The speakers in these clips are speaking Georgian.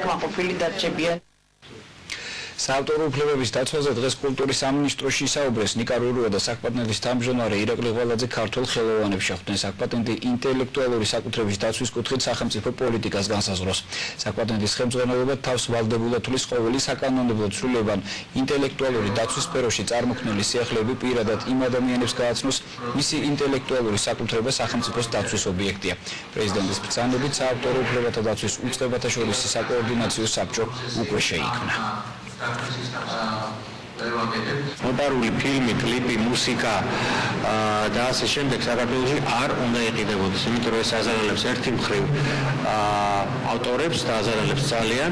კმაყოფილი დარჩებიან. საავტორო უფლებების დაცვაზე დღეს კულტურის სამინისტროში ისაუბრეს ნიკა რურუა და საკპატენტის თავმჯდომარე ირაკლი ღვალაძე ქართველ ხელოვანებს შეხვდნენ საკპატენტი ინტელექტუალური საკუთრების დაცვის კუთხით სახელმწიფო პოლიტიკას განსაზღვროს. საკპატენტის ხელმძღვანელობა თავს ვალდებულად თulis ყოველი საკანონმდებლო ცვლილებამ ინტელექტუალური დაცვის სფეროში წარმოქმნილი სიახლეები პირადად იმ ადამიანებს გააცნოს, მისი ინტელექტუალური საკუთრება სახელმწიფოს დაცვის ობიექტია. პრეზიდენტის ბრძანებით საავტორო უფლებათა დაცვის უწყებათა შორის საკოორდინაციო საბჭო უკვე შეიქმნა. მოდარული ფილმი, კლიპი, მუსიკა და ასე შემდეგ საქართველოში არ უნდა იყიდებოდეს, იმიტომ რომ ეს აზარალებს ერთი მხრივ ავტორებს და აზარალებს ძალიან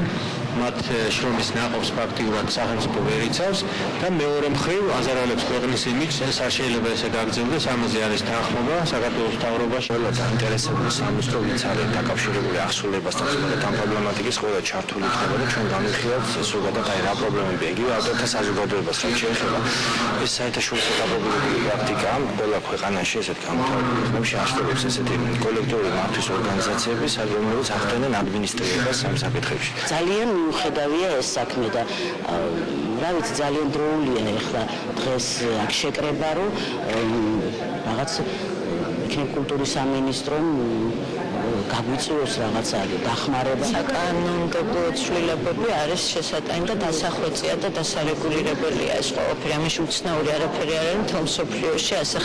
მათ შრომის ნაყოფს ფაქტიურად სახელმწიფო ვერ იცავს და მეორე მხრივ აზარალებს ქვეყნის იმიჯს, ეს არ შეიძლება ესე გაგრძელდეს, ამაზე არის თანხმობა საქართველოს მთავრობაში. ყველა დაინტერესებული სამინისტრო ვინც არის დაკავშირებული ახსნილებასთან და ამ პრობლემატიკის ყველა ჩართული იქნება და ჩვენ განვიხილავთ ზოგადად აი რა პრობლემებია. იგივე ავტორთა საზოგადოებას რაც შეეხება ეს საერთაშორისო დაბობილი პრაქტიკა ყველა ქვეყანაში ესეთ გამთავრებულ ქვეყნებში არსებობს ესეთი კოლექტიური მართვის ორგანიზაციები, რომელთაც ახდენენ ადმინისტრირებას ამ საკითხებში. ძალიან მიუხედავია ეს საქმე და რა ვიცი ძალიან დროულია ეხლა დღეს აქ შეკრება რომ რაღაც კულტურის სამინისტრომ გაგვიწვიოს რაღაცა დახმარება. საკანონმდებლო ცვლილებები არის შესატანი და დასახვეწია და დასარეგულირებელია ეს ყველაფერი. ამაში უცნაური არაფერი არ არის მთელ მსოფლიოში ასე